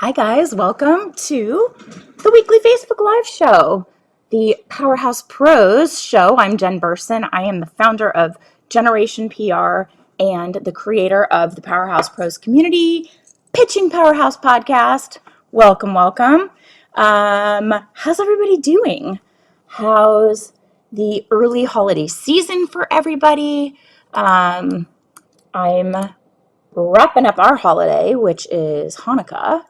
Hi, guys. Welcome to the weekly Facebook Live show, the Powerhouse Pros show. I'm Jen Burson. I am the founder of Generation PR and the creator of the Powerhouse Pros community, Pitching Powerhouse podcast. Welcome, welcome. How's everybody doing? How's the early holiday season for everybody? I'm wrapping up our holiday, which is Hanukkah.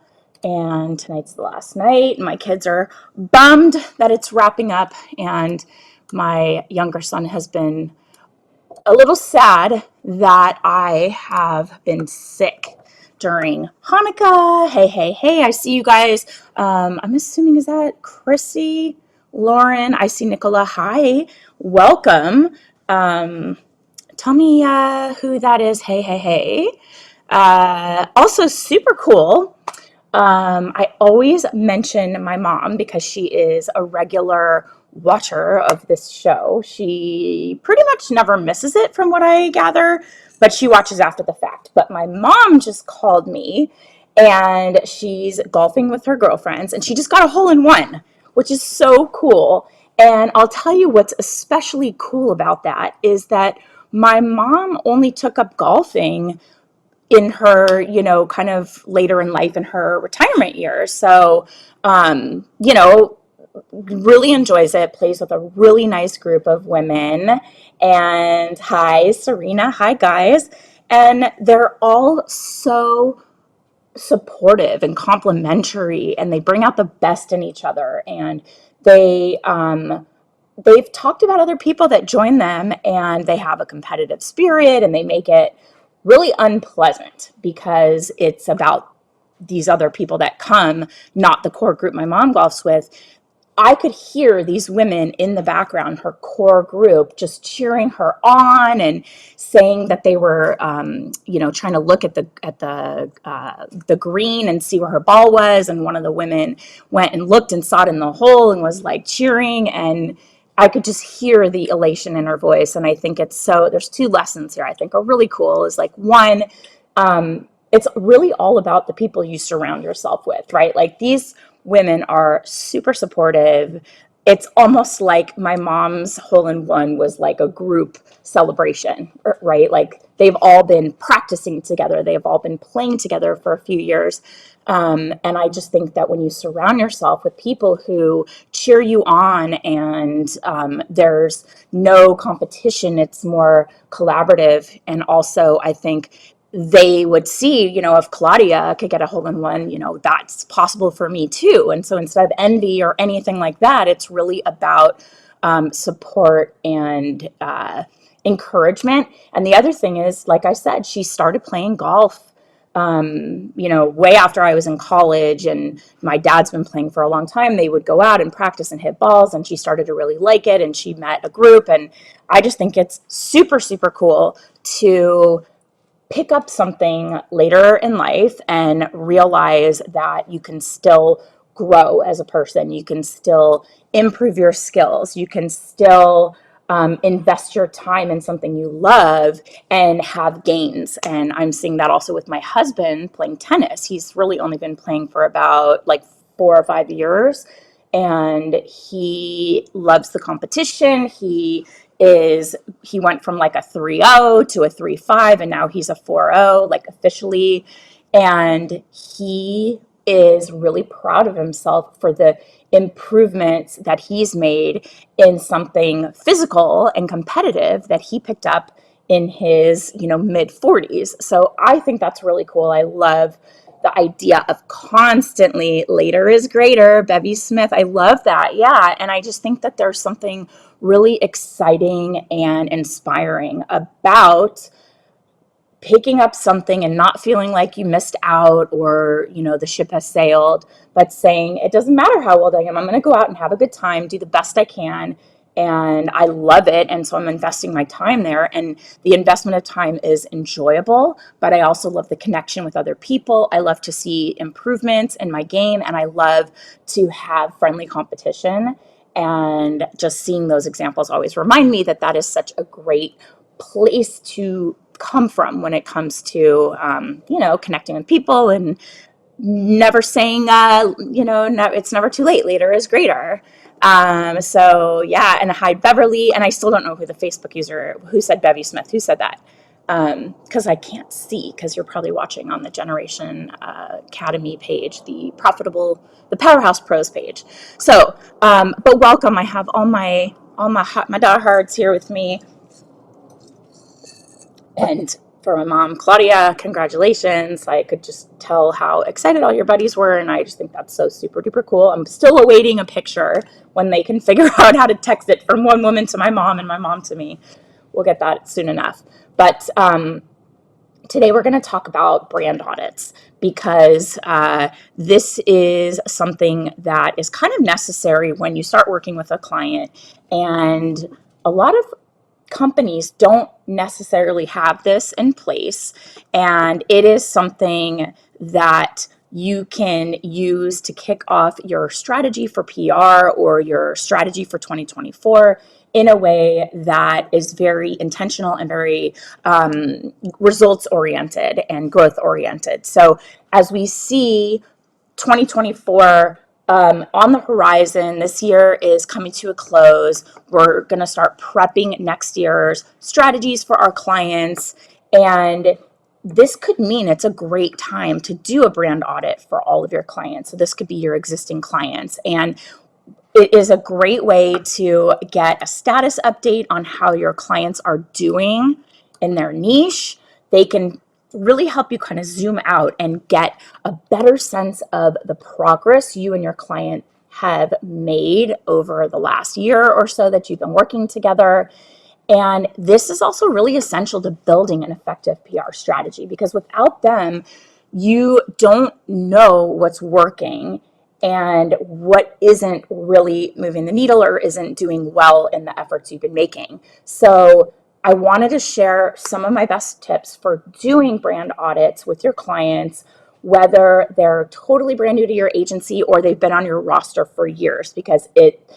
And tonight's the last night. My kids are bummed that it's wrapping up. And my younger son has been a little sad that I have been sick during Hanukkah. Hey, hey, hey, I see you guys. I'm assuming, is that Chrissy, Lauren? I see Nicola. Hi, welcome. Tell me who that is. Hey, hey, hey. Also, super cool. I always mention my mom because she is a regular watcher of this show. She pretty much never misses it from what I gather, but she watches after the fact. But my mom just called me and she's golfing with her girlfriends and she just got a hole in one, which is so cool. And I'll tell you what's especially cool about that is that my mom only took up golfing in her, kind of later in life in her retirement years. So, really enjoys it, plays with a really nice group of women. And hi, Serena. Hi, guys. And they're all so supportive and complimentary, and they bring out the best in each other. And they've talked about other people that join them, and they have a competitive spirit, and they make it really unpleasant because it's about these other people that come, not the core group my mom golfs with. I could hear these women in the background, her core group, just cheering her on and saying that they were, trying to look at the green and see where her ball was. And one of the women went and looked and saw it in the hole and was like cheering. And I could just hear the elation in her voice. And I think there's two lessons here I think are really cool. Is like, one, it's really all about the people you surround yourself with, right? Like, these women are super supportive. It's almost like my mom's hole in one was like a group celebration, right? Like, they've all been practicing together. They've all been playing together for a few years. And I just think that when you surround yourself with people who cheer you on, and there's no competition, it's more collaborative. And also, I think they would see, if Claudia could get a hole in one, that's possible for me too. And so instead of envy or anything like that, it's really about support and encouragement. And the other thing is, like I said, she started playing golf, way after I was in college, and my dad's been playing for a long time. They would go out and practice and hit balls, and she started to really like it, and she met a group. And I just think it's super, super cool to pick up something later in life and realize that you can still grow as a person. You can still improve your skills. You can still invest your time in something you love and have gains. And I'm seeing that also with my husband playing tennis. He's really only been playing for about like 4 or 5 years. And he loves the competition. He went from like a 3.0 to a 3.5, and now he's a 4.0, like, officially. And he is really proud of himself for the improvements that he's made in something physical and competitive that he picked up in his, mid 40s. So I think that's really cool. I love the idea of constantly later is greater. Bevy Smith, I love that. Yeah. And I just think that there's something really exciting and inspiring about picking up something and not feeling like you missed out, or, the ship has sailed, but saying, it doesn't matter how old I am. I'm going to go out and have a good time, do the best I can. And I love it. And so I'm investing my time there. And the investment of time is enjoyable, but I also love the connection with other people. I love to see improvements in my game, and I love to have friendly competition. And just seeing those examples always remind me that that is such a great place to come from when it comes to, connecting with people and never saying, it's never too late. Later is greater. So yeah, and hi Beverly, and I still don't know who the Facebook user who said Bevy Smith. Who said that? Because I can't see, because you're probably watching on the Generation Academy page, the Powerhouse Pros page. So, but welcome. I have my diehards here with me, and for my mom, Claudia, congratulations. I could just tell how excited all your buddies were, and I just think that's so super duper cool. I'm still awaiting a picture when they can figure out how to text it from one woman to my mom and my mom to me. We'll get that soon enough. But today we're going to talk about brand audits, because this is something that is kind of necessary when you start working with a client. And a lot of companies don't necessarily have this in place, and it is something that you can use to kick off your strategy for PR or your strategy for 2024 in a way that is very intentional and very results oriented and growth oriented. So as we see 2024 on the horizon, this year is coming to a close. We're going to start prepping next year's strategies for our clients. And this could mean it's a great time to do a brand audit for all of your clients. So this could be your existing clients. And it is a great way to get a status update on how your clients are doing in their niche. They can really help you kind of zoom out and get a better sense of the progress you and your client have made over the last year or so that you've been working together. And this is also really essential to building an effective PR strategy, because without them, you don't know what's working and what isn't really moving the needle or isn't doing well in the efforts you've been making. So I wanted to share some of my best tips for doing brand audits with your clients, whether they're totally brand new to your agency or they've been on your roster for years, because it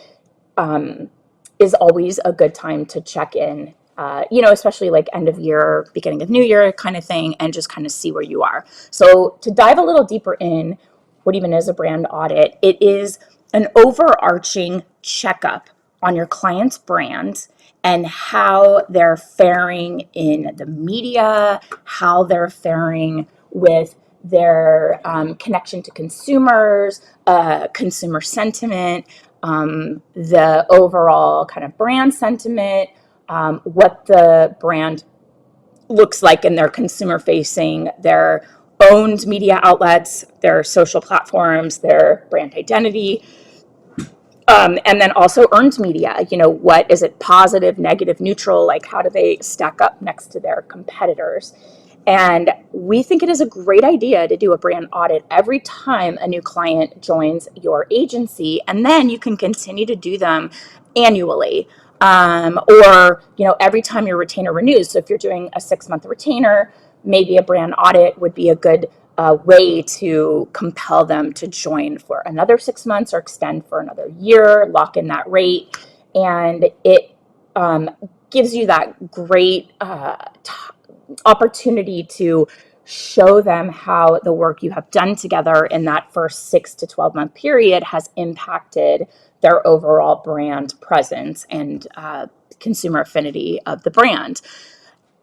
is always a good time to check in, especially like end of year, beginning of new year kind of thing, and just kind of see where you are. So to dive a little deeper in, what even is a brand audit? It is an overarching checkup on your client's brand and how they're faring in the media, how they're faring with their connection to consumers, consumer sentiment, the overall kind of brand sentiment, what the brand looks like in their consumer facing, their owned media outlets, their social platforms, their brand identity, and then also earned media. What is it, positive, negative, neutral? Like, how do they stack up next to their competitors? And we think it is a great idea to do a brand audit every time a new client joins your agency, and then you can continue to do them annually, or every time your retainer renews. So if you're doing a 6-month retainer, maybe a brand audit would be a good way to compel them to join for another 6 months or extend for another year, lock in that rate, and it gives you that great opportunity to show them how the work you have done together in that first 6 to 12-month period has impacted their overall brand presence and consumer affinity of the brand.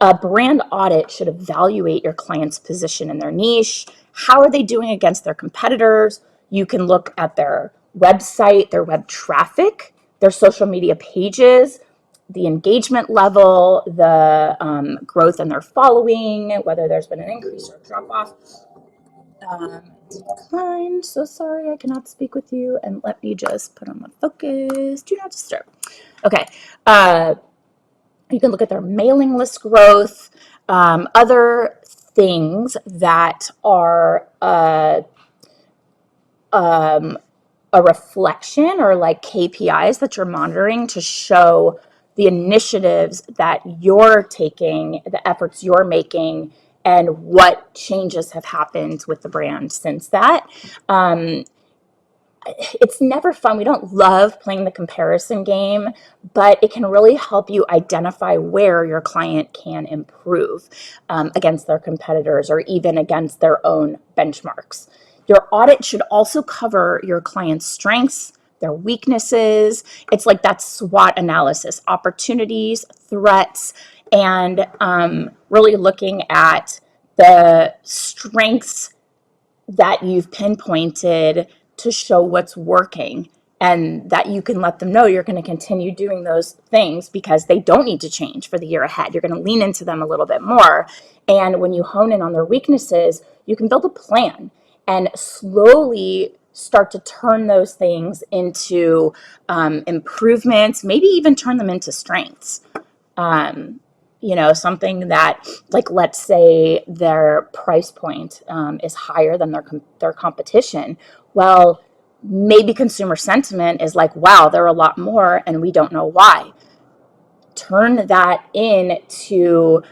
A brand audit should evaluate your client's position in their niche. How are they doing against their competitors? You can look at their website, their web traffic, their social media pages, the engagement level, the growth in their following, whether there's been an increase or a drop off. Decline. So sorry, I cannot speak with you. And let me just put on the focus. Do not disturb. Okay. You can look at their mailing list growth, other things that are a reflection or like KPIs that you're monitoring to show the initiatives that you're taking, the efforts you're making, and what changes have happened with the brand since that. It's never fun. We don't love playing the comparison game, but it can really help you identify where your client can improve against their competitors or even against their own benchmarks. Your audit should also cover your client's strengths, their weaknesses. It's like that SWOT analysis, opportunities, threats, and really looking at the strengths that you've pinpointed to show what's working, and that you can let them know you're going to continue doing those things because they don't need to change for the year ahead. You're going to lean into them a little bit more. And when you hone in on their weaknesses, you can build a plan and slowly start to turn those things into improvements, maybe even turn them into strengths. Um, something that, like, let's say their price point is higher than their competition. Well, maybe consumer sentiment is like, wow, they're a lot more and we don't know why. Turn that into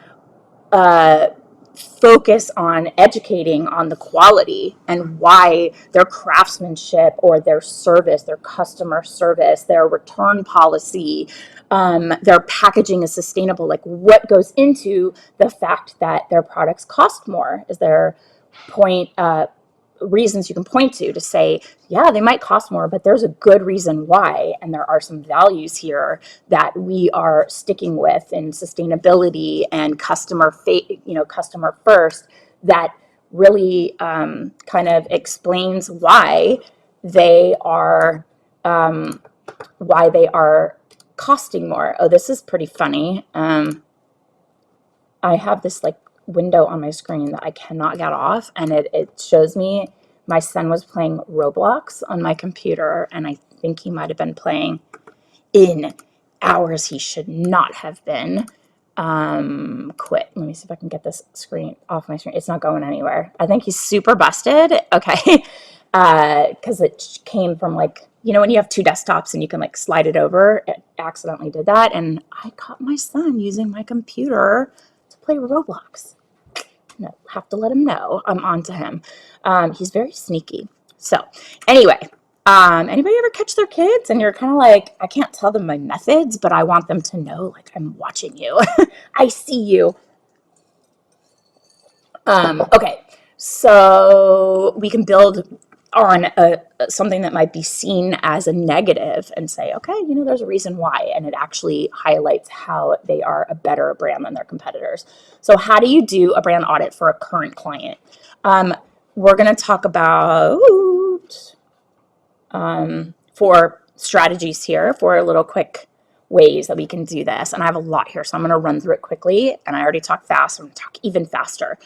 focus on educating on the quality and why their craftsmanship or their service, their customer service, their return policy, their packaging is sustainable. Like, what goes into the fact that their products cost more? Is there point reasons you can point to say, yeah, they might cost more, but there's a good reason why, and there are some values here that we are sticking with in sustainability and customer first, that really kind of explains they are why they are costing more. Oh, this is pretty funny. I have this like window on my screen that I cannot get off, and it shows me my son was playing Roblox on my computer, and I think he might have been playing in hours he should not have been. Quit. Let me see if I can get this screen off my screen. It's not going anywhere. I think he's super busted. Okay. Because it came from, like, when you have two desktops and you can like slide it over, it accidentally did that. And I caught my son using my computer to play Roblox. No, have to let him know I'm on to him. He's very sneaky. So anyway, anybody ever catch their kids and you're kind of like, I can't tell them my methods, but I want them to know, like, I'm watching you. I see you. Okay, so we can build on something that might be seen as a negative and say, okay, there's a reason why, and it actually highlights how they are a better brand than their competitors. So how do you do a brand audit for a current client? We're going to talk about for strategies here, for little quick ways that we can do this. And I have a lot here, so I'm going to run through it quickly. And I already talked fast, so I'm going to talk even faster.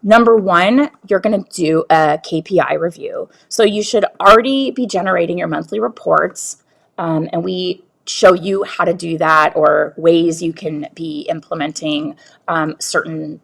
Number one, you're going to do a KPI review. So you should already be generating your monthly reports, and we show you how to do that, or ways you can be implementing certain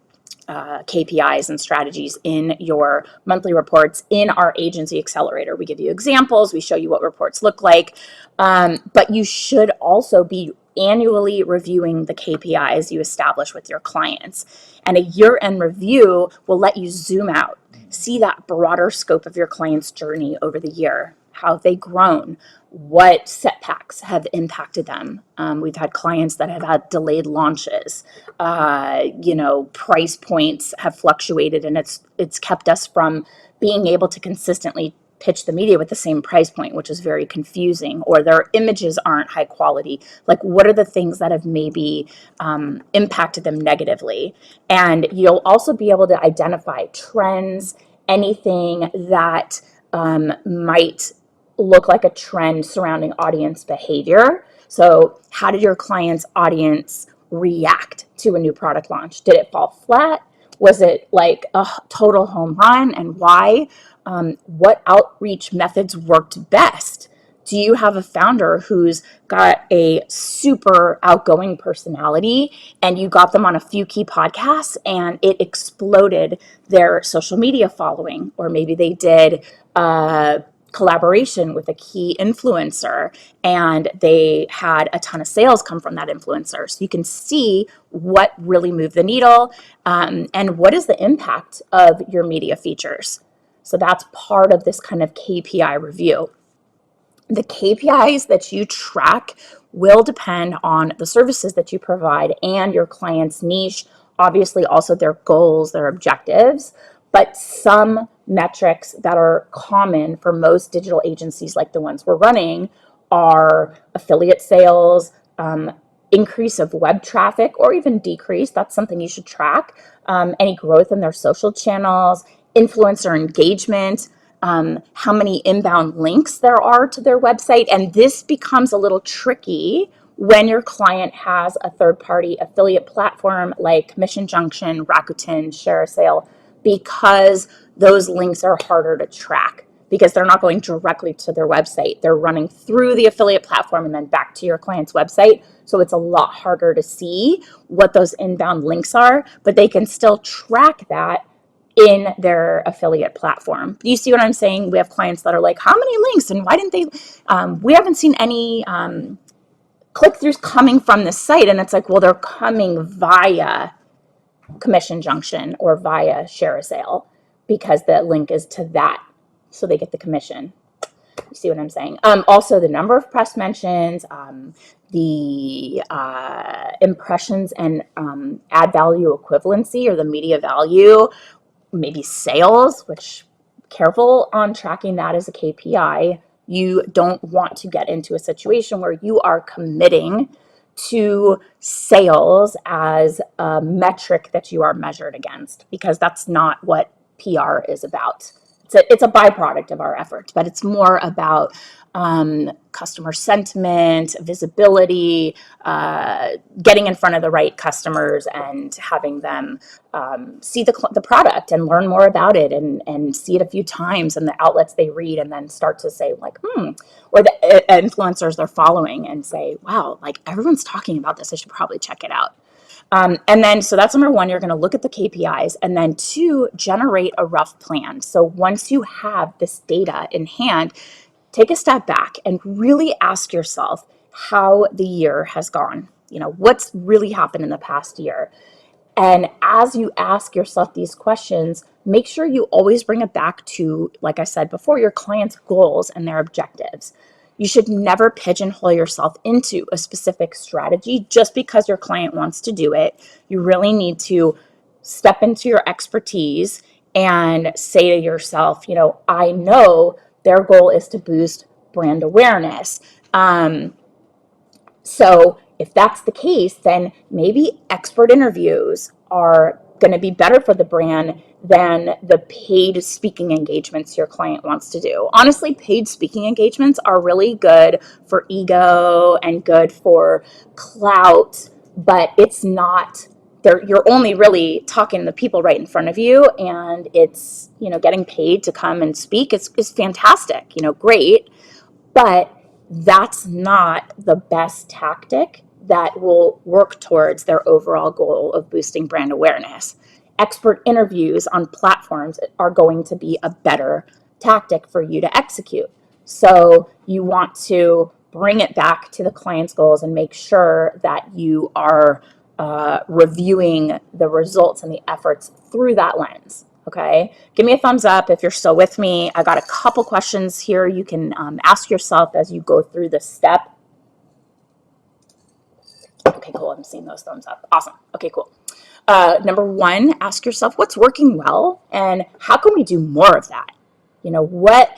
KPIs and strategies in your monthly reports in our agency accelerator. We give you examples, we show you what reports look like, but you should also be annually reviewing the KPIs you establish with your clients. And a year-end review will let you zoom out, see that broader scope of your client's journey over the year. How have they grown? What setbacks have impacted them? We've had clients that have had delayed launches. Price points have fluctuated, and it's kept us from being able to consistently pitch the media with the same price point, which is very confusing, or their images aren't high quality. Like, what are the things that have maybe impacted them negatively? And you'll also be able to identify trends, anything that might look like a trend surrounding audience behavior. So how did your client's audience react to a new product launch? Did it fall flat? Was it like a total home run, and why? What outreach methods worked best? Do you have a founder who's got a super outgoing personality and you got them on a few key podcasts and it exploded their social media following? Or maybe they did collaboration with a key influencer and they had a ton of sales come from that influencer. So you can see what really moved the needle, and what is the impact of your media features. So that's part of this kind of KPI review. The KPIs that you track will depend on the services that you provide and your client's niche, obviously also their goals, their objectives, but some metrics that are common for most digital agencies like the ones we're running are affiliate sales, increase of web traffic or even decrease. That's something you should track. Any growth in their social channels, influencer engagement, how many inbound links there are to their website. And this becomes a little tricky when your client has a third-party affiliate platform like Commission Junction, Rakuten, ShareASale, because those links are harder to track because they're not going directly to their website. They're running through the affiliate platform and then back to your client's website. So it's a lot harder to see what those inbound links are, but they can still track that in their affiliate platform. Do you see what I'm saying? We have clients that are like, how many links and why didn't they, we haven't seen any click-throughs coming from this site. And it's like, well, they're coming via Commission Junction or via ShareASale because the link is to that. So they get the commission. You see what I'm saying? Also, the number of press mentions, the impressions and ad value equivalency or the media value, maybe sales, which careful on tracking that as a KPI. You don't want to get into a situation where you are committing to sales as a metric that you are measured against, because that's not what PR is about. It's a byproduct of our efforts, but it's more about customer sentiment, visibility, getting in front of the right customers and having them see the product and learn more about it and see it a few times in the outlets they read and then start to say like, or the influencers they're following and say, wow, like everyone's talking about this. I should probably check it out. And then, so that's number one, you're going to look at the KPIs, and then two, generate a rough plan. So once you have this data in hand, take a step back and really ask yourself how the year has gone. You know, what's really happened in the past year? And as you ask yourself these questions, make sure you always bring it back to, like I said before, your client's goals and their objectives. You should never pigeonhole yourself into a specific strategy just because your client wants to do it. You really need to step into your expertise and say to yourself, you know, I know their goal is to boost brand awareness. So if that's the case, then maybe expert interviews are going to be better for the brand than the paid speaking engagements your client wants to do. Honestly, paid speaking engagements are really good for ego and good for clout, but it's not, you're only really talking to the people right in front of you, and it's, you know, getting paid to come and speak is fantastic, you know, great, but that's not the best tactic that will work towards their overall goal of boosting brand awareness. Expert interviews on platforms are going to be a better tactic for you to execute. So you want to bring it back to the client's goals and make sure that you are reviewing the results and the efforts through that lens. Okay, give me a thumbs up if you're still with me. I got a couple questions here you can ask yourself as you go through this step. Okay, cool. I'm seeing those thumbs up. Awesome. Okay, cool. Number one, ask yourself what's working well and how can we do more of that? You know, what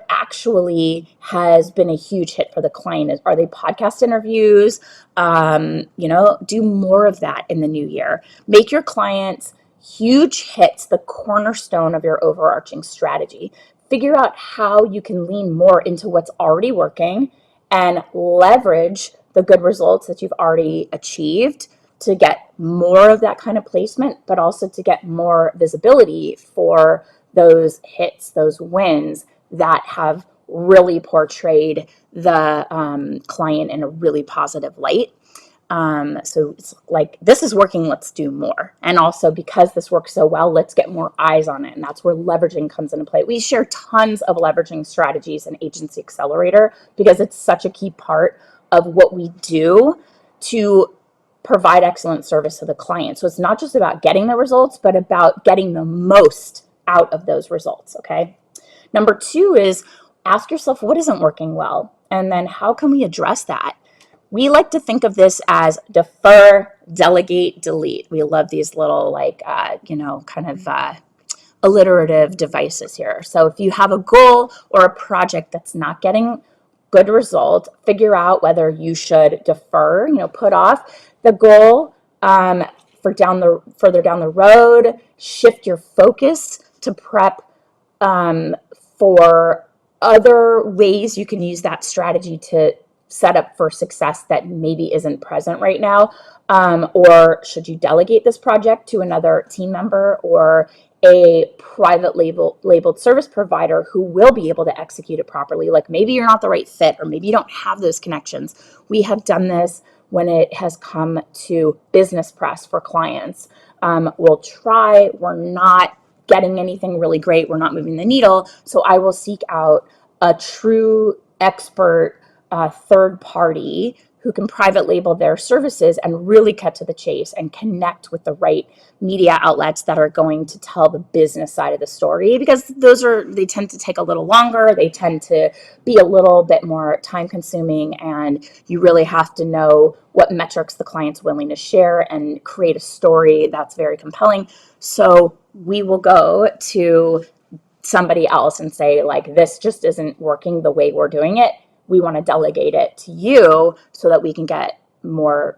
actually has been a huge hit for the client? Are they podcast interviews? You know, do more of that in the new year. Make your clients huge hits the cornerstone of your overarching strategy. Figure out how you can lean more into what's already working and leverage the good results that you've already achieved to get more of that kind of placement, but also to get more visibility for those hits, those wins that have really portrayed the client in a really positive light. So it's like, this is working, let's do more. And also because this works so well, let's get more eyes on it. And that's where leveraging comes into play. We share tons of leveraging strategies in Agency Accelerator because it's such a key part of what we do to provide excellent service to the client. So it's not just about getting the results, but about getting the most out of those results, okay? Number two is ask yourself what isn't working well, and then how can we address that? We like to think of this as defer, delegate, delete. We love these little like, you know, kind of alliterative devices here. So if you have a goal or a project that's not getting good result, figure out whether you should defer, put off the goal further down the road, shift your focus to prep for other ways you can use that strategy to set up for success that maybe isn't present right now. Or should you delegate this project to another team member or a private labeled service provider who will be able to execute it properly? Like maybe you're not the right fit, or maybe you don't have those connections. We have done this when it has come to business press for clients. We'll try, we're not getting anything really great, we're not moving the needle. So I will seek out a true expert third party who can private label their services and really cut to the chase and connect with the right media outlets that are going to tell the business side of the story, because they tend to take a little longer, they tend to be a little bit more time consuming, and you really have to know what metrics the client's willing to share and create a story that's very compelling. So we will go to somebody else and say, like, this just isn't working the way we're doing it. We want to delegate it to you so that we can get more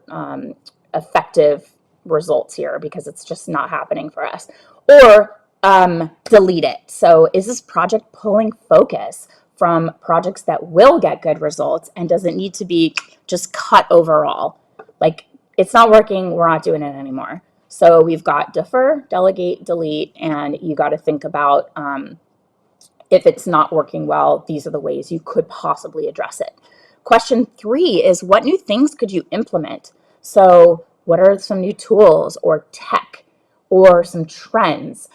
effective results here, because it's just not happening for us. Or delete it. So is this project pulling focus from projects that will get good results, and does it need to be just cut overall? Like, it's not working, we're not doing it anymore. So we've got defer, delegate, delete, and you got to think about if it's not working well, these are the ways you could possibly address it. Question 3 is, what new things could you implement? So what are some new tools or tech or some trends?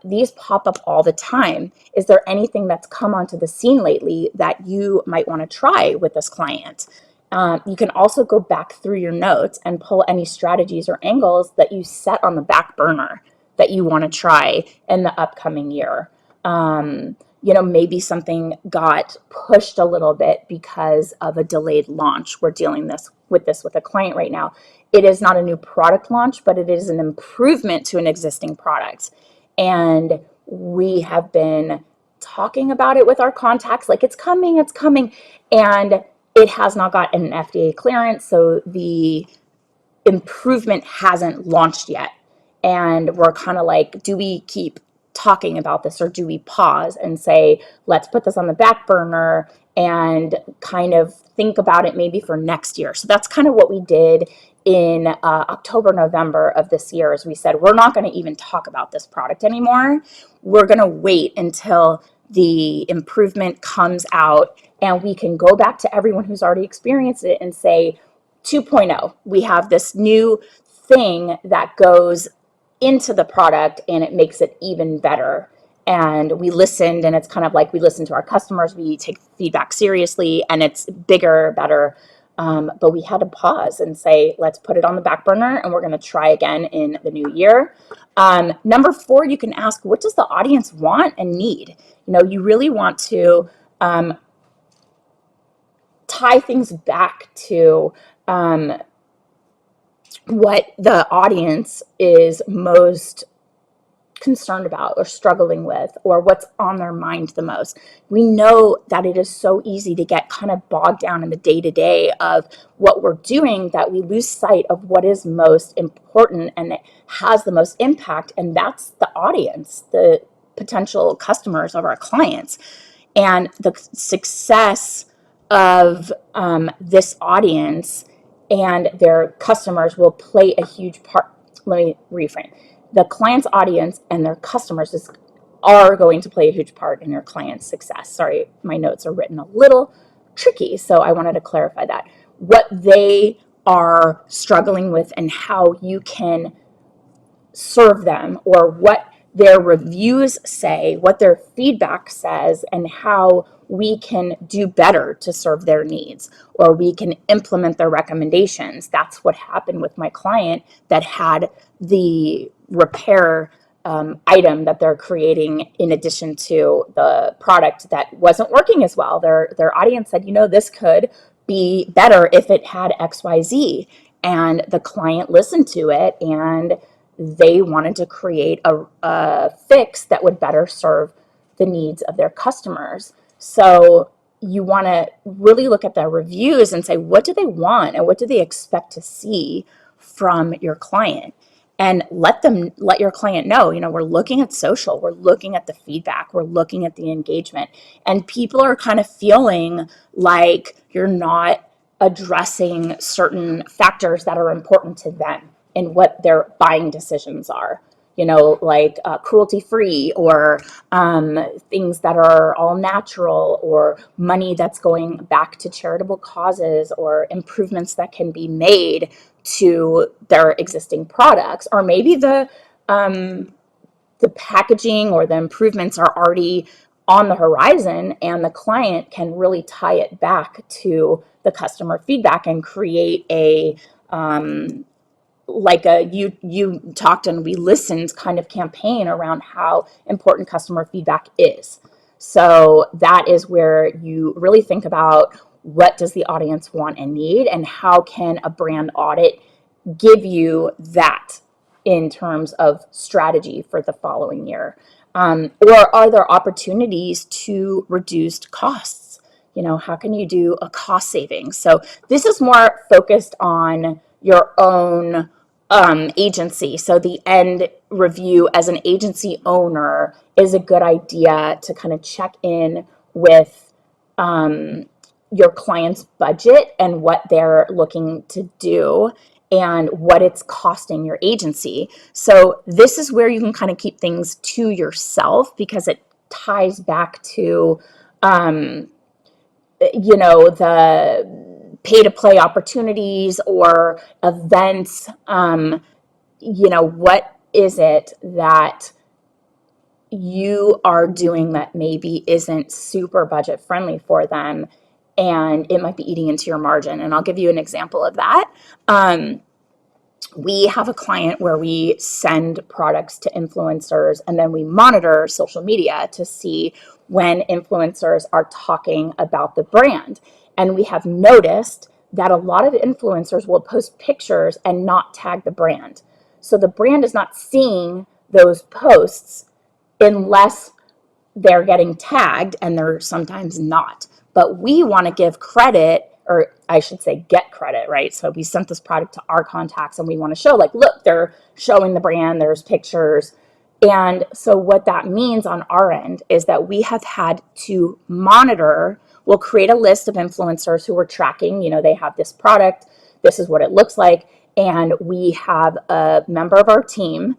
These pop up all the time. Is there anything that's come onto the scene lately that you might want to try with this client? You can also go back through your notes and pull any strategies or angles that you set on the back burner that you want to try in the upcoming year. Maybe something got pushed a little bit because of a delayed launch. We're dealing with a client right now. It is not a new product launch, but it is an improvement to an existing product. And we have been talking about it with our contacts, like it's coming. And it has not gotten an FDA clearance. So the improvement hasn't launched yet. And we're kind of like, do we keep talking about this, or do we pause and say, let's put this on the back burner and kind of think about it maybe for next year? So that's kind of what we did in October, November of this year. Is we said, we're not going to even talk about this product anymore. We're going to wait until the improvement comes out and we can go back to everyone who's already experienced it and say, 2.0, we have this new thing that goes into the product and it makes it even better. And we listened, and it's kind of like we listen to our customers, we take feedback seriously, and it's bigger, better. But we had to pause and say, let's put it on the back burner and we're going to try again in the new year. Number 4, you can ask, what does the audience want and need? You really want to tie things back to what the audience is most concerned about or struggling with, or what's on their mind the most. We know that it is so easy to get kind of bogged down in the day-to-day of what we're doing that we lose sight of what is most important and it has the most impact, and that's the audience, the potential customers of our clients. And the success of this audience and their customers will play a huge part. Let me reframe. The client's audience and their customers are going to play a huge part in your client's success. Sorry, my notes are written a little tricky, so I wanted to clarify that. What they are struggling with and how you can serve them, or what their reviews say, what their feedback says, and how we can do better to serve their needs, or we can implement their recommendations. That's what happened with my client that had the repair item that they're creating in addition to the product that wasn't working as well. Their audience said, this could be better if it had XYZ. And the client listened to it and they wanted to create a fix that would better serve the needs of their customers. So you want to really look at the reviews and say, what do they want and what do they expect to see from your client? And let your client know, we're looking at social, we're looking at the feedback, we're looking at the engagement. And people are kind of feeling like you're not addressing certain factors that are important to them in what their buying decisions are, like cruelty free, or things that are all natural, or money that's going back to charitable causes, or improvements that can be made to their existing products, or maybe the packaging or the improvements are already on the horizon, and the client can really tie it back to the customer feedback and create a like a you talked and we listened kind of campaign around how important customer feedback is. So that is where you really think about, what does the audience want and need, and how can a brand audit give you that in terms of strategy for the following year? Or are there opportunities to reduce costs? How can you do a cost savings? So this is more focused on your own agency. So the end review as an agency owner is a good idea to kind of check in with your client's budget and what they're looking to do and what it's costing your agency. So this is where you can kind of keep things to yourself, because it ties back to the pay to play opportunities or events. What is it that you are doing that maybe isn't super budget friendly for them, and it might be eating into your margin? And I'll give you an example of that. We have a client where we send products to influencers, and then we monitor social media to see when influencers are talking about the brand. And we have noticed that a lot of influencers will post pictures and not tag the brand. So the brand is not seeing those posts unless they're getting tagged, and they're sometimes not. But we want to give credit, or I should say get credit, right? So we sent this product to our contacts and we want to show, like, look, they're showing the brand, there's pictures. And so what that means on our end is that we have had to monitor, we'll create a list of influencers who we're tracking, they have this product, this is what it looks like. And we have a member of our team,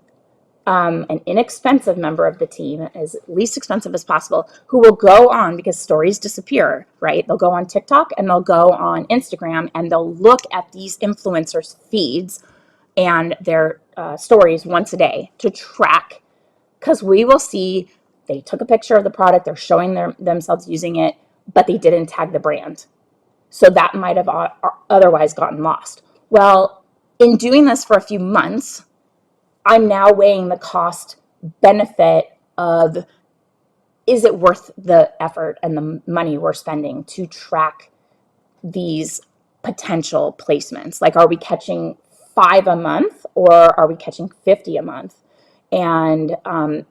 an inexpensive member of the team, as least expensive as possible, who will go on, because stories disappear, right? They'll go on TikTok and they'll go on Instagram, and they'll look at these influencers' feeds and their stories once a day to track, because we will see they took a picture of the product, they're showing themselves using it, but they didn't tag the brand. So that might have otherwise gotten lost. Well, in doing this for a few months, I'm now weighing the cost benefit of, is it worth the effort and the money we're spending to track these potential placements? Like, are we catching 5 a month, or are we catching 50 a month? And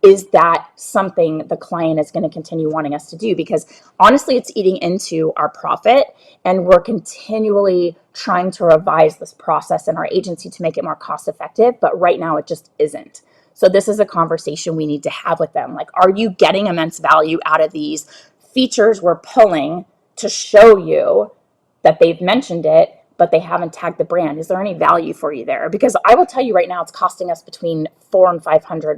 is that something the client is going to continue wanting us to do? Because honestly, it's eating into our profit, and we're continually trying to revise this process in our agency to make it more cost effective. But right now, it just isn't. So this is a conversation we need to have with them. Like, are you getting immense value out of these features we're pulling to show you that they've mentioned it, but they haven't tagged the brand? Is there any value for you there? Because I will tell you right now, it's costing us between $400 and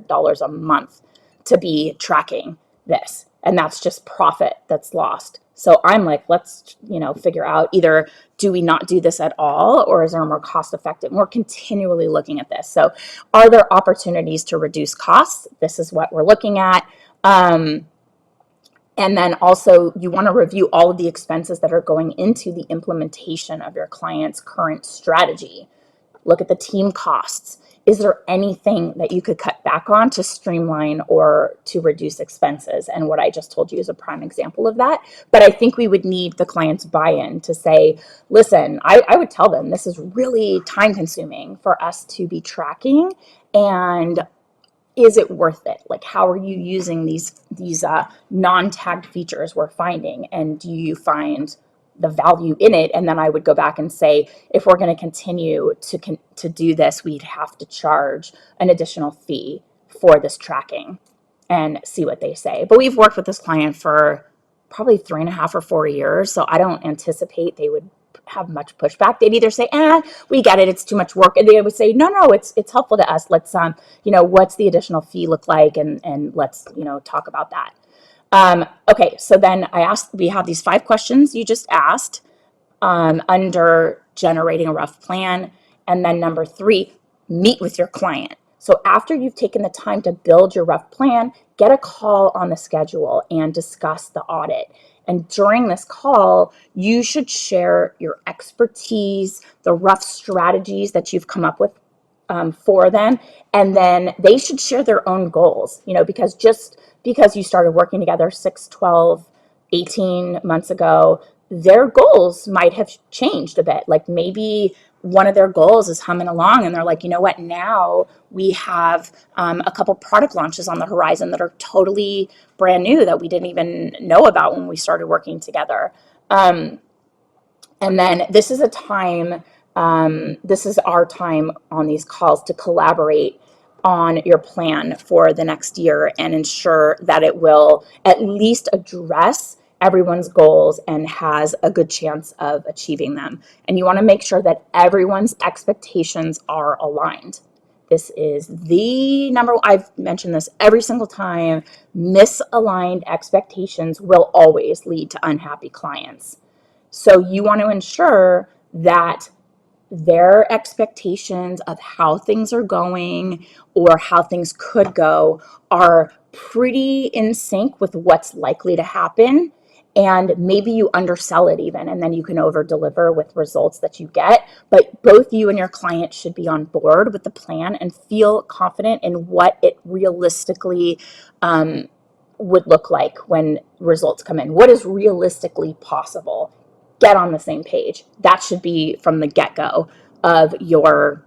$500 a month to be tracking this. And that's just profit that's lost. So I'm like, let's, figure out, either do we not do this at all, or is there more cost effective? And we're continually looking at this. So are there opportunities to reduce costs? This is what we're looking at. And then also, you want to review all of the expenses that are going into the implementation of your client's current strategy. Look at the team costs. Is there anything that you could cut back on to streamline or to reduce expenses? And what I just told you is a prime example of that. But I think we would need the client's buy-in to say, listen, I would tell them, this is really time consuming for us to be tracking, And is it worth it? Like, how are you using these non-tagged features we're finding, and do you find the value in it? And then I would go back and say, if we're going to continue to do this, we'd have to charge an additional fee for this tracking, and see what they say. But we've worked with this client for probably 3.5 or 4 years, so I don't anticipate they would have much pushback. They'd either say, we get it, it's too much work. And they would say, no, it's helpful to us. Let's, what's the additional fee look like? And let's, talk about that. Okay, so then we have these 5 questions you just asked under generating a rough plan. And then number 3, meet with your client. So after you've taken the time to build your rough plan, get a call on the schedule and discuss the audit. And during this call, you should share your expertise, the rough strategies that you've come up with for them. And then they should share their own goals, because just because you started working together 6, 12, 18 months ago, their goals might have changed a bit. Like maybe one of their goals is humming along and they're like, you know what, now we have a couple product launches on the horizon that are totally brand new that we didn't even know about when we started working together. And then this is our time on these calls to collaborate on your plan for the next year and ensure that it will at least address everyone's goals and has a good chance of achieving them. And you want to make sure that everyone's expectations are aligned. This is the number one. I've mentioned this every single time. Misaligned expectations will always lead to unhappy clients. So you want to ensure that their expectations of how things are going or how things could go are pretty in sync with what's likely to happen. And maybe you undersell it even, and then you can over deliver with results that you get. But both you and your client should be on board with the plan and feel confident in what it realistically would look like when results come in. What is realistically possible? Get on the same page. That should be from the get-go of your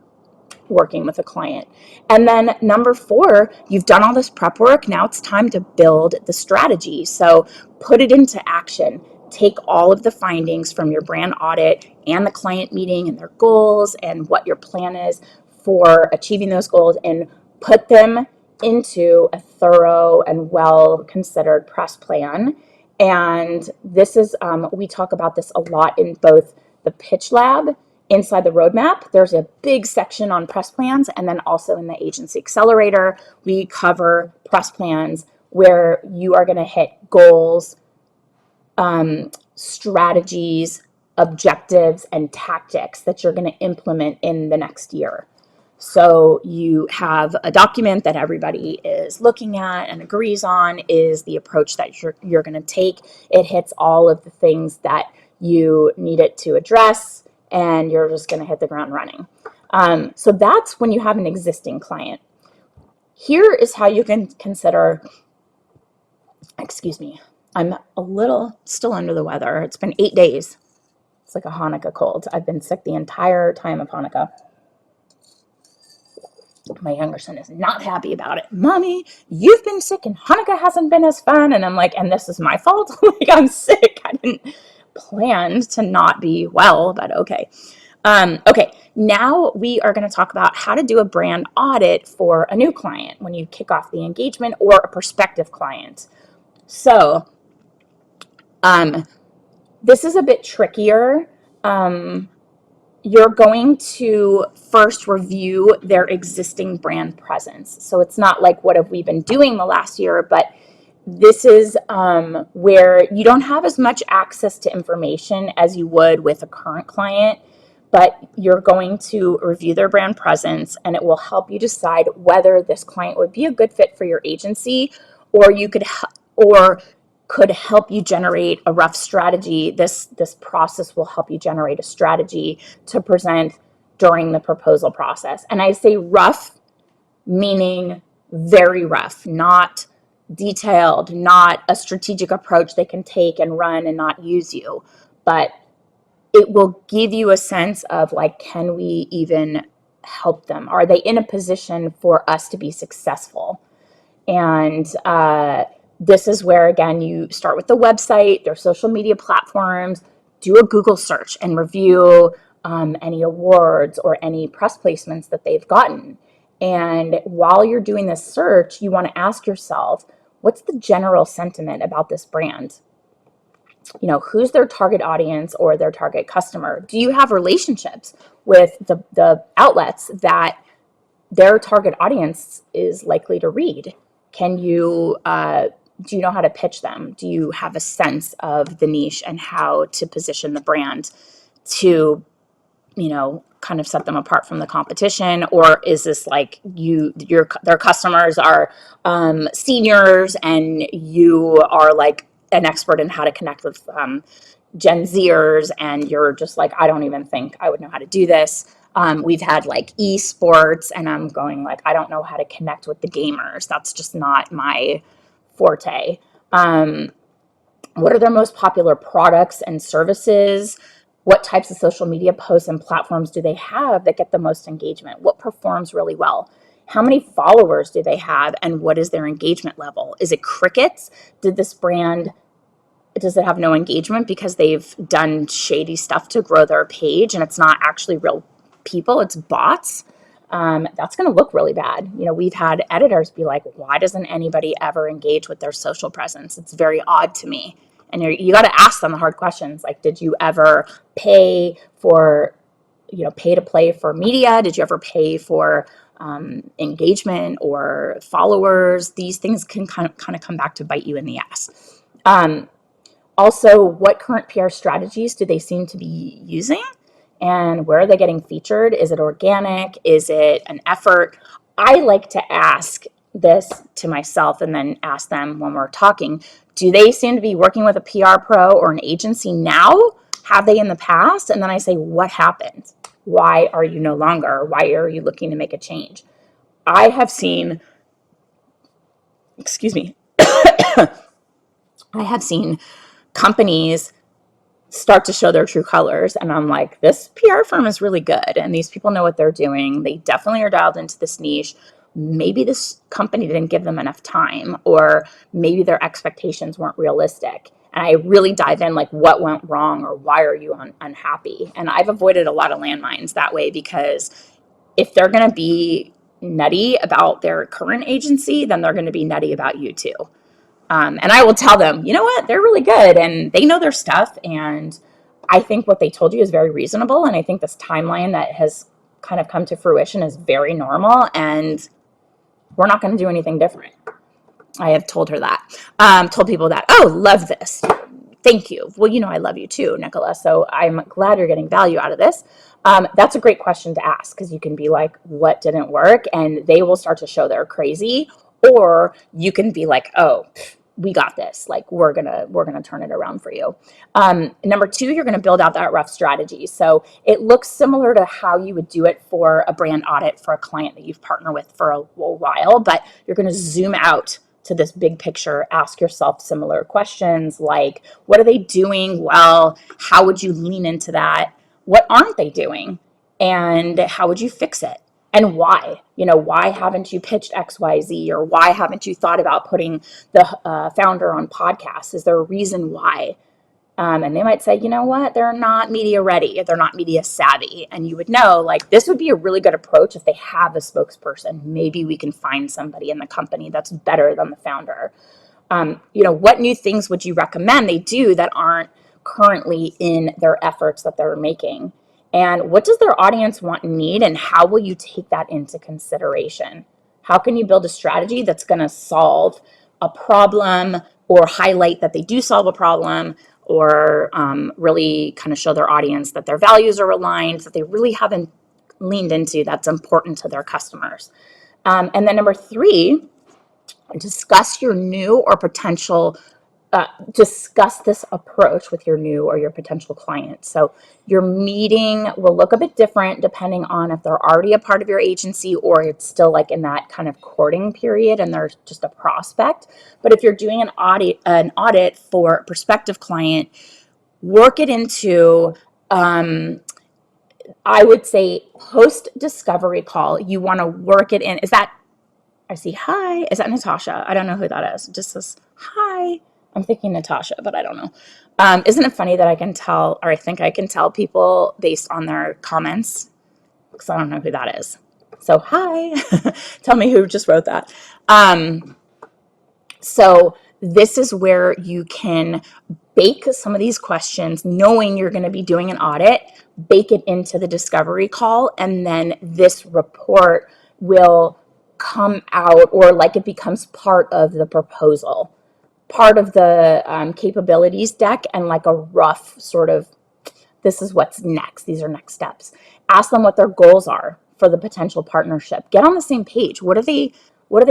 working with a client. And then number 4, you've done all this prep work. Now it's time to build the strategy. So put it into action. Take all of the findings from your brand audit and the client meeting and their goals and what your plan is for achieving those goals, and put them into a thorough and well-considered press plan. And this is, we talk about this a lot in both the pitch lab. Inside the roadmap, there's a big section on press plans, and then also in the agency accelerator, we cover press plans where you are going to hit goals, strategies, objectives, and tactics that you're going to implement in the next year. So you have a document that everybody is looking at and agrees on is the approach that you're going to take. It hits all of the things that you need it to address, and you're just going to hit the ground running. So that's when you have an existing client. Here is how you can consider, excuse me, I'm a little still under the weather. It's been 8 days. It's like a Hanukkah cold. I've been sick the entire time of Hanukkah. My younger son is not happy about it. Mommy, you've been sick and Hanukkah hasn't been as fun. And I'm like, and this is my fault? Like, I'm sick. I didn't plan to not be well, but okay. Okay, now we are going to talk about how to do a brand audit for a new client when you kick off the engagement or a prospective client. So this is a bit trickier. You're going to first review their existing brand presence. So it's not like what have we been doing the last year, but this is where you don't have as much access to information as you would with a current client, but you're going to review their brand presence, and it will help you decide whether this client would be a good fit for your agency, or could help you generate a rough strategy. This process will help you generate a strategy to present during the proposal process. And I say rough, meaning very rough, not detailed, not a strategic approach they can take and run and not use you, but it will give you a sense of like, can we even help them? Are they in a position for us to be successful? And this is where, again, you start with the website, their social media platforms, do a Google search and review any awards or any press placements that they've gotten. And while you're doing this search, you want to ask yourself, what's the general sentiment about this brand? Who's their target audience or their target customer? Do you have relationships with the outlets that their target audience is likely to read? Can you do you know how to pitch them? Do you have a sense of the niche and how to position the brand to kind of set them apart from the competition? Or is this like their customers are seniors and you are like an expert in how to connect with Gen Zers, and you're just like, I don't even think I would know how to do this. We've had like esports, and I'm going like, I don't know how to connect with the gamers. That's just not my forte. What are their most popular products and services? What types of social media posts and platforms do they have that get the most engagement? What performs really well? How many followers do they have, and what is their engagement level? Is it crickets? Does it have no engagement because they've done shady stuff to grow their page and it's not actually real people, it's bots? That's going to look really bad. We've had editors be like, why doesn't anybody ever engage with their social presence? It's very odd to me. And you got to ask them the hard questions. Like, did you ever pay to play for media? Did you ever pay for engagement or followers? These things can kind of come back to bite you in the ass. Also, what current PR strategies do they seem to be using? And where are they getting featured? Is it organic? Is it an effort? I like to ask this to myself and then ask them when we're talking. Do they seem to be working with a PR pro or an agency now? Have they in the past? And then I say, what happened? Why are you no longer? Why are you looking to make a change? I have seen, excuse me, I have seen companies start to show their true colors, and I'm like, this PR firm is really good and these people know what they're doing. They definitely are dialed into this niche. Maybe this company didn't give them enough time, or maybe their expectations weren't realistic. And I really dive in, like, what went wrong, or why are you unhappy? And I've avoided a lot of landmines that way, because if they're going to be nutty about their current agency, then they're going to be nutty about you too. And I will tell them, you know what, they're really good and they know their stuff. And I think what they told you is very reasonable. And I think this timeline that has kind of come to fruition is very normal. And we're not going to do anything different. I have told her that. Told people that, oh, love this. Thank you. Well, I love you too, Nicola. So I'm glad you're getting value out of this. That's a great question to ask, because you can be like, what didn't work? And they will start to show they're crazy. Or you can be like, oh, we got this. Like, we're gonna turn it around for you. Number two, you're gonna build out that rough strategy. So it looks similar to how you would do it for a brand audit for a client that you've partnered with for a while, but you're gonna zoom out to this big picture. Ask yourself similar questions like, what are they doing well? How would you lean into that? What aren't they doing? And how would you fix it? And why? Why haven't you pitched XYZ? Or why haven't you thought about putting the founder on podcasts? Is there a reason why? And they might say, you know what, they're not media ready, they're not media savvy. And you would know, like, this would be a really good approach if they have a spokesperson. Maybe we can find somebody in the company that's better than the founder. What new things would you recommend they do that aren't currently in their efforts that they're making? And what does their audience want and need, and how will you take that into consideration? How can you build a strategy that's going to solve a problem, or highlight that they do solve a problem, or really kind of show their audience that their values are aligned, that they really haven't leaned into that's important to their customers? And then number three, discuss your new or potential discuss this approach with your new or your potential client. So your meeting will look a bit different depending on if they're already a part of your agency, or it's still like in that kind of courting period and they're just a prospect. But if you're doing an audit for a prospective client, work it into I would say post discovery call, you want to work it in. Is that, I see, hi. Is that Natasha? I don't know who that is. It just says, hi. I'm thinking Natasha, but I don't know. Isn't it funny that I can tell, or I think I can tell people based on their comments? Because I don't know who that is. So, hi. Tell me who just wrote that. So, this is where you can bake some of these questions, knowing you're going to be doing an audit, bake it into the discovery call, and then this report will come out, or like it becomes part of the proposal, part of the capabilities deck, and like a rough sort of, this is what's next. These are next steps. Ask them what their goals are for the potential partnership. Get on the same page. What are they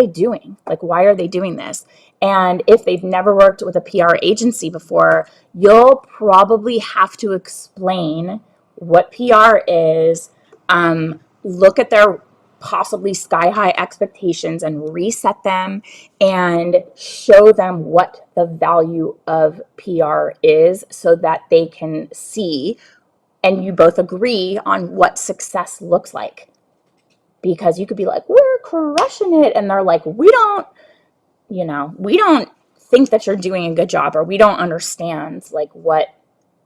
doing? Like, why are they doing this? And if they've never worked with a PR agency before, you'll probably have to explain what PR is, look at their possibly sky high expectations and reset them, and show them what the value of PR is so that they can see and you both agree on what success looks like. Because you could be like, we're crushing it. And they're like, we don't think that you're doing a good job, or we don't understand like what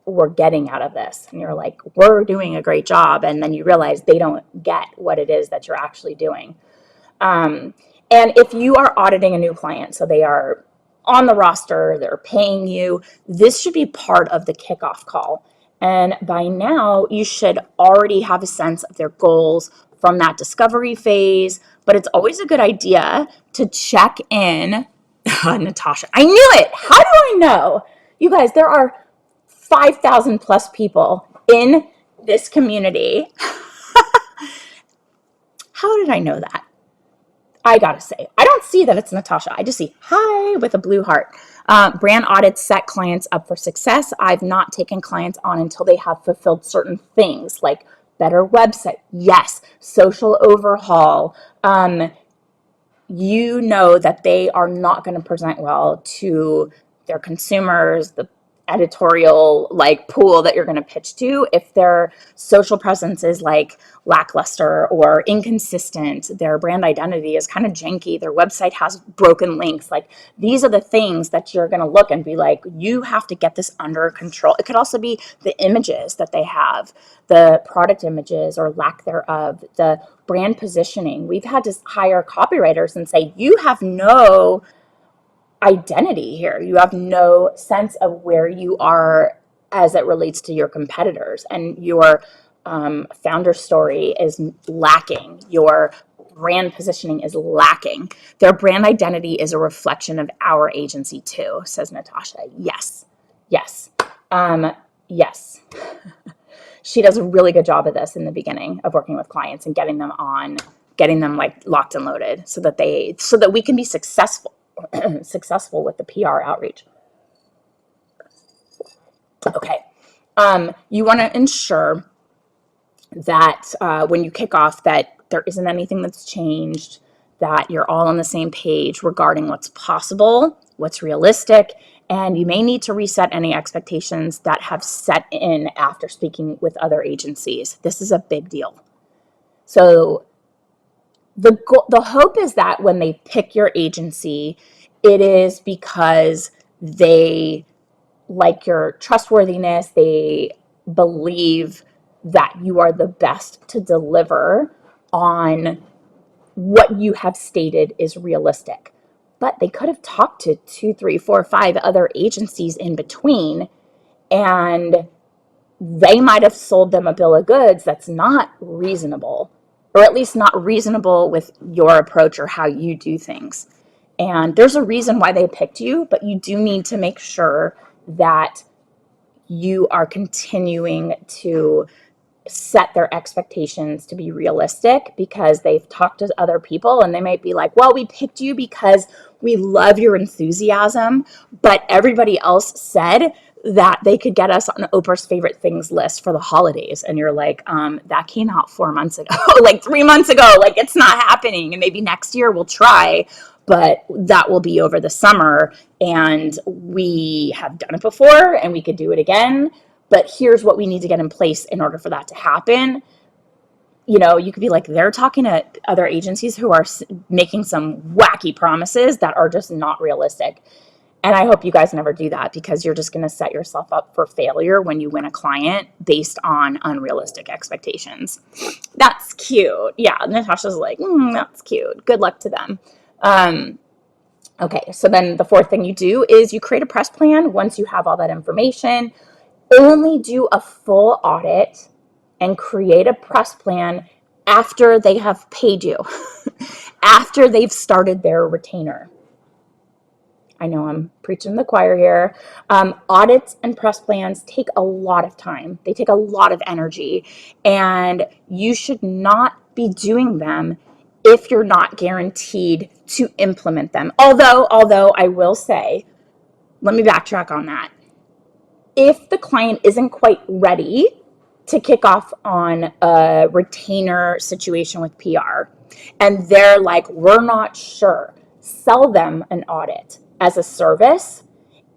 we're getting out of this. And you're like, we're doing a great job. And then you realize they don't get what it is that you're actually doing. And if you are auditing a new client, so they are on the roster, they're paying you, this should be part of the kickoff call. And by now, you should already have a sense of their goals from that discovery phase. But it's always a good idea to check in. Natasha, I knew it. How do I know? You guys, there are 5,000 plus people in this community. How did I know that? I gotta say, I don't see that it's Natasha. I just see hi with a blue heart. Brand audits set clients up for success. I've not taken clients on until they have fulfilled certain things like better website. Yes. Social overhaul. You know that they are not going to present well to their consumers, the editorial like pool that you're going to pitch to, if their social presence is like lackluster or inconsistent, their brand identity is kind of janky, their website has broken links. Like, these are the things that you're going to look and be like, you have to get this under control. It could also be the images that they have, the product images or lack thereof, the brand positioning. We've had to hire copywriters and say, you have no identity here. You have no sense of where you are as it relates to your competitors, and your founder story is lacking. Your brand positioning is lacking. Their brand identity is a reflection of our agency too, says Natasha. Yes, yes, yes. She does a really good job of this in the beginning of working with clients and getting them like locked and loaded so that we can be successful with the PR outreach. Okay. You want to ensure that when you kick off that there isn't anything that's changed, that you're all on the same page regarding what's possible, what's realistic, and you may need to reset any expectations that have set in after speaking with other agencies. This is a big deal. So the hope is that when they pick your agency, it is because they like your trustworthiness, they believe that you are the best to deliver on what you have stated is realistic. But they could have talked to 2, 3, 4, 5 other agencies in between, and they might have sold them a bill of goods that's not reasonable, or at least not reasonable with your approach or how you do things. And there's a reason why they picked you, but you do need to make sure that you are continuing to set their expectations to be realistic, because they've talked to other people and they might be like, well, we picked you because we love your enthusiasm, but everybody else said that they could get us on Oprah's favorite things list for the holidays. And you're like, that came out 4 months ago, like 3 months ago, like it's not happening. And maybe next year we'll try, but that will be over the summer. And we have done it before and we could do it again, but here's what we need to get in place in order for that to happen. You could be like, they're talking to other agencies who are making some wacky promises that are just not realistic. And I hope you guys never do that, because you're just going to set yourself up for failure when you win a client based on unrealistic expectations. That's cute. Yeah, Natasha's like, that's cute. Good luck to them. Okay, so then the fourth thing you do is you create a press plan once you have all that information. Only do a full audit and create a press plan after they have paid you, after they've started their retainer. I know I'm preaching to the choir here. Audits and press plans take a lot of time. They take a lot of energy, and you should not be doing them if you're not guaranteed to implement them. Although I will say, let me backtrack on that. If the client isn't quite ready to kick off on a retainer situation with PR, and they're like, we're not sure, sell them an audit as a service.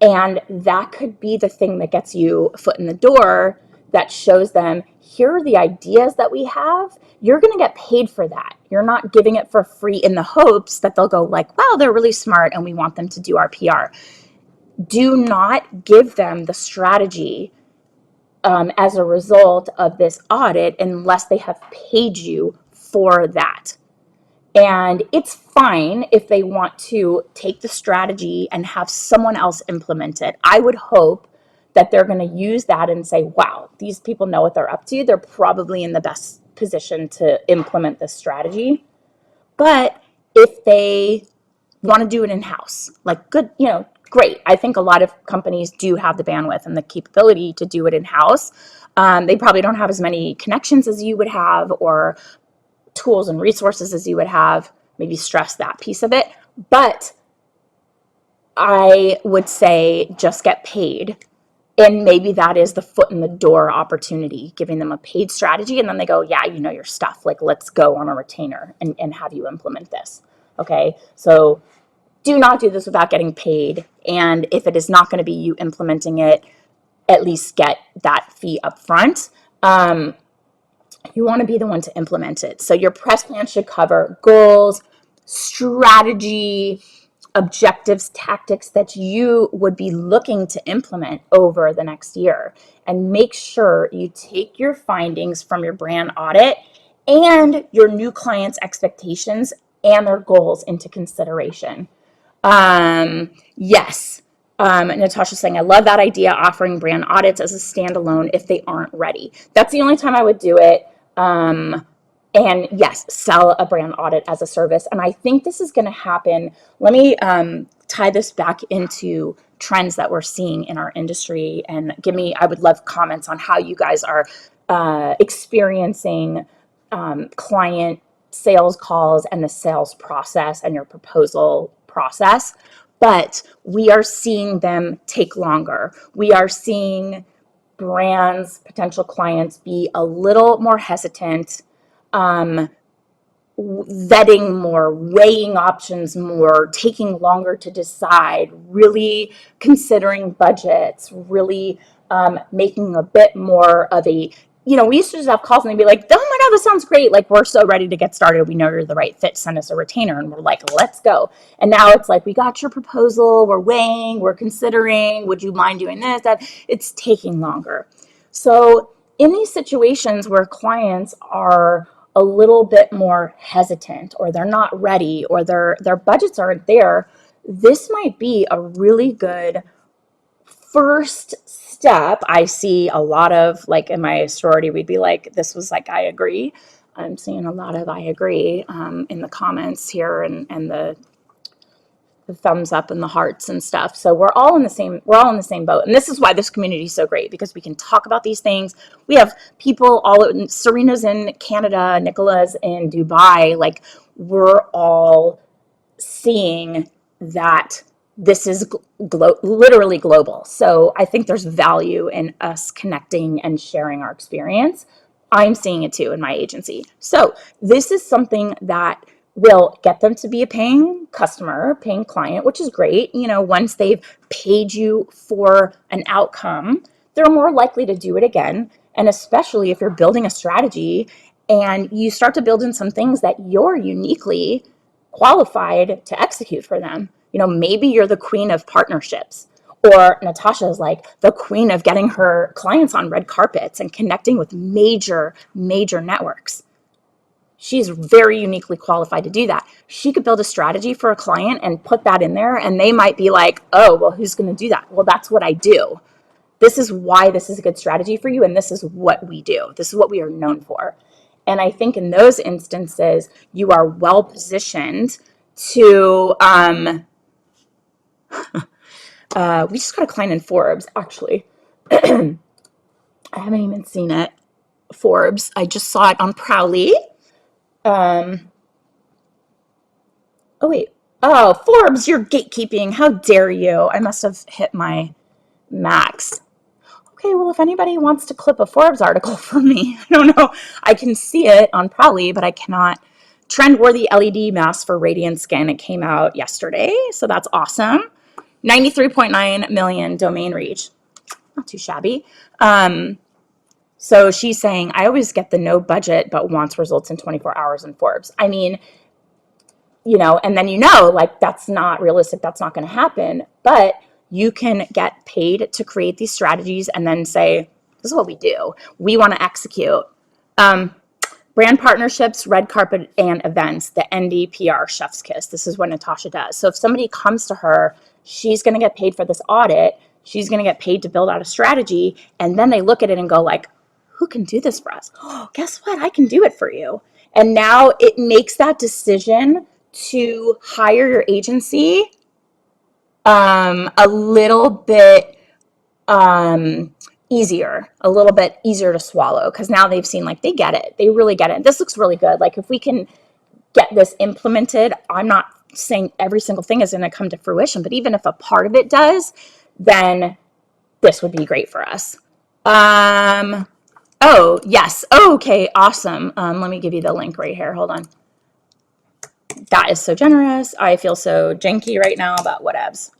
And that could be the thing that gets you a foot in the door, that shows them, here are the ideas that we have. You're going to get paid for that. You're not giving it for free in the hopes that they'll go like, wow, they're really smart and we want them to do our PR. Do not give them the strategy as a result of this audit unless they have paid you for that. And it's fine if they want to take the strategy and have someone else implement it. I would hope that they're going to use that and say, wow, these people know what they're up to. They're probably in the best position to implement this strategy. But if they want to do it in-house, like, good, great. I think a lot of companies do have the bandwidth and the capability to do it in-house. They probably don't have as many connections as you would have, or tools and resources as you would have. Maybe stress that piece of it. But I would say just get paid. And maybe that is the foot in the door opportunity, giving them a paid strategy. And then they go, yeah, you know your stuff. Like, let's go on a retainer and have you implement this. Okay. So do not do this without getting paid. And if it is not going to be you implementing it, at least get that fee up front. You want to be the one to implement it. So your press plan should cover goals, strategy, objectives, tactics that you would be looking to implement over the next year. And make sure you take your findings from your brand audit and your new clients' expectations and their goals into consideration. Yes. Natasha's saying, I love that idea, offering brand audits as a standalone if they aren't ready. That's the only time I would do it. And yes, sell a brand audit as a service. And I think this is going to happen. Let me tie this back into trends that we're seeing in our industry, and I would love comments on how you guys are experiencing client sales calls and the sales process and your proposal process. But we are seeing them take longer. We are seeing brands, potential clients, be a little more hesitant, vetting more, weighing options more, taking longer to decide, really considering budgets, really making a bit more of a, we used to just have calls and they'd be like, oh my God, this sounds great. Like, we're so ready to get started. We know you're the right fit. Send us a retainer. And we're like, let's go. And now it's like, we got your proposal. We're weighing, we're considering, would you mind doing this, that? It's taking longer. So in these situations where clients are a little bit more hesitant, or they're not ready, or their budgets aren't there, this might be a really good first step. I see a lot of, like, in my sorority, we'd be like, this was like, I agree. I'm seeing a lot of I agree in the comments here, and the thumbs up and the hearts and stuff. So we're all in the same boat. And this is why this community is so great, because we can talk about these things. We have people Serena's in Canada, Nicola's in Dubai. Like, we're all seeing that this is literally global. So I think there's value in us connecting and sharing our experience. I'm seeing it too in my agency. So this is something that will get them to be a paying customer, paying client, which is great. Once they've paid you for an outcome, they're more likely to do it again. And especially if you're building a strategy and you start to build in some things that you're uniquely qualified to execute for them. Maybe you're the queen of partnerships, or Natasha is like the queen of getting her clients on red carpets and connecting with major, major networks. She's very uniquely qualified to do that. She could build a strategy for a client and put that in there, and they might be like, oh, well, who's going to do that? Well, that's what I do. This is why this is a good strategy for you, and this is what we do. This is what we are known for. And I think in those instances, you are well positioned to, we just got a client in Forbes, actually. I haven't even seen it. Forbes. I just saw it on Prowly. Oh, wait. Oh, Forbes, you're gatekeeping. How dare you? I must have hit my max. Okay, well, if anybody wants to clip a Forbes article for me, I don't know. I can see it on Prowly, but I cannot. Trend-worthy LED mask for radiant skin. It came out yesterday, so that's awesome. 93.9 million domain reach. Not too shabby. So she's saying, I always get the no budget, but wants results in 24 hours in Forbes. I mean, and then like that's not realistic. That's not going to happen. But you can get paid to create these strategies and then say, this is what we do. We want to execute. Brand partnerships, red carpet, and events, the NDPR chef's kiss. This is what Natasha does. So if somebody comes to her, she's going to get paid for this audit. She's going to get paid to build out a strategy. And then they look at it and go like, who can do this for us? Oh, guess what? I can do it for you. And now it makes that decision to hire your agency a little bit easier, a little bit easier to swallow, because now they've seen like they get it. They really get it. This looks really good. Like if we can get this implemented, I'm not saying every single thing is going to come to fruition, but even if a part of it does, then this would be great for us. Oh, yes. Okay, awesome. Let me give you the link right here. Hold on. That is so generous. I feel so janky right now about whatevs.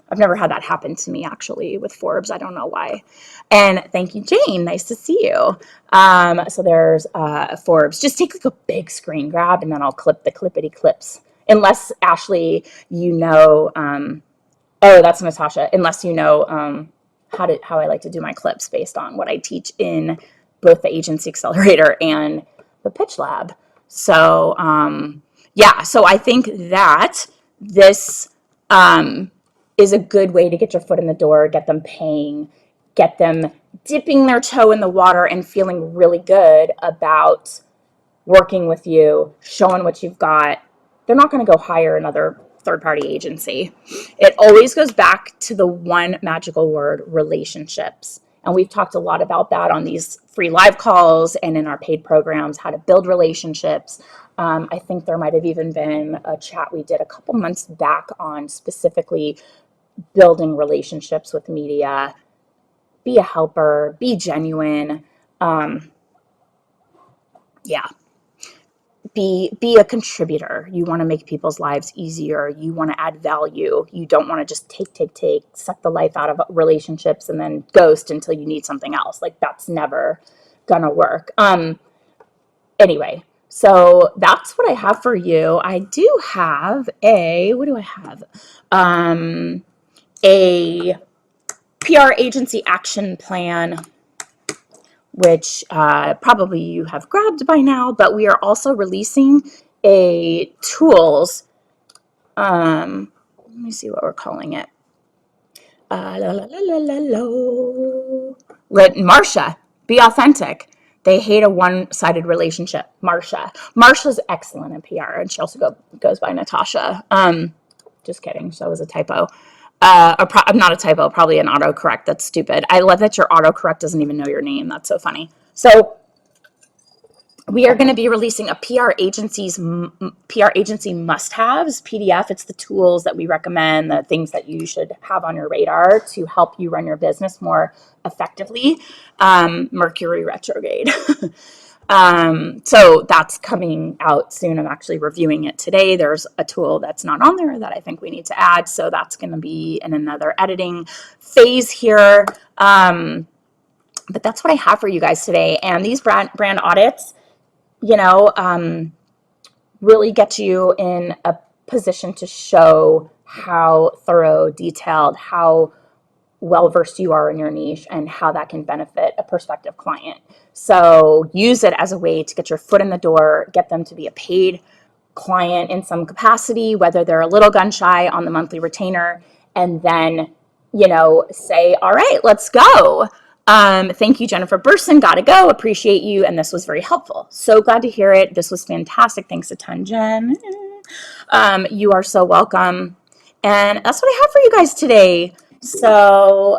I've never had that happen to me actually with Forbes. I don't know why. And thank you, Jane. Nice to see you. So there's Forbes. Just take like a big screen grab and then I'll clip the clippity clips. Unless Ashley, oh, that's Natasha. Unless how I like to do my clips based on what I teach in both the Agency Accelerator and the Pitch Lab. So yeah, so I think that this is a good way to get your foot in the door, get them paying, get them dipping their toe in the water and feeling really good about working with you, showing what you've got. They're not going to go hire another third-party agency. It always goes back to the one magical word, relationships. And we've talked a lot about that on these free live calls and in our paid programs, how to build relationships. I think there might have even been a chat we did a couple months back on specifically building relationships with media. Be a helper, be genuine. Yeah. Be a contributor. You want to make people's lives easier. You want to add value. You don't want to just take, suck the life out of relationships and then ghost until you need something else. Like that's never gonna work. Anyway, so that's what I have for you. I do have what do I have? A PR agency action plan, which probably you have grabbed by now, but we are also releasing a tools. Let me see what we're calling it. Marsha, be authentic. They hate a one-sided relationship. Marsha's excellent in PR, and she also goes by Natasha. Just kidding. So that was a typo. Not a typo, probably an autocorrect. That's stupid. I love that your autocorrect doesn't even know your name. That's so funny. So we are going to be releasing a PR agency must-haves PDF. It's the tools that we recommend, the things that you should have on your radar to help you run your business more effectively. Mercury retrograde. So that's coming out soon. I'm actually reviewing it today. There's a tool that's not on there that I think we need to add. So that's going to be in another editing phase here. But that's what I have for you guys today. And these brand audits, you know, really get you in a position to show how thorough, detailed, how well versed you are in your niche and how that can benefit a prospective client. So use it as a way to get your foot in the door, get them to be a paid client in some capacity, whether they're a little gun shy on the monthly retainer, and then, you know, say, all right, let's go. Thank you, Jennifer Burson. Gotta go. Appreciate you. And this was very helpful. So glad to hear it. This was fantastic. Thanks a ton, Jen. You are so welcome. And that's what I have for you guys today. So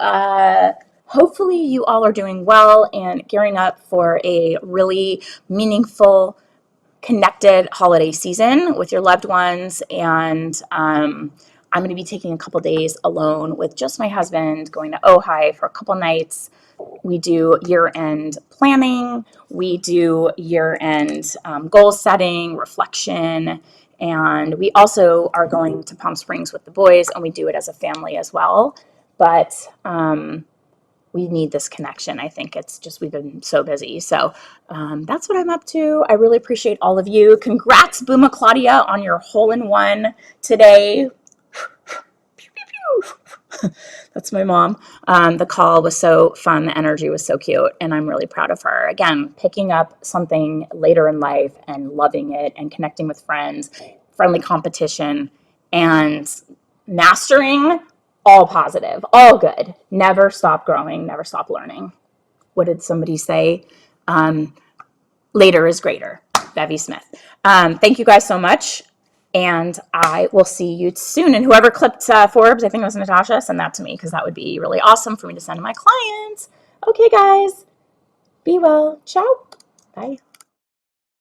hopefully you all are doing well and gearing up for a really meaningful, connected holiday season with your loved ones. And I'm going to be taking a couple days alone with just my husband, going to Ojai for a couple nights. We do year-end planning. We do year-end goal setting, reflection, and we also are going to Palm Springs with the boys, and we do it as a family as well. But we need this connection. I think it's just we've been so busy. So that's what I'm up to. I really appreciate all of you. Congrats, Booma Claudia, on your hole-in-one today. That's my mom. The call was so fun. The energy was so cute. And I'm really proud of her. Again, picking up something later in life and loving it and connecting with friends, friendly competition, and mastering, all positive, all good. Never stop growing, never stop learning. What did somebody say? Later is greater. Bevy Smith. Thank you guys so much. And I will see you soon. And whoever clipped Forbes, I think it was Natasha, send that to me because that would be really awesome for me to send to my clients. Okay, guys. Be well. Ciao. Bye.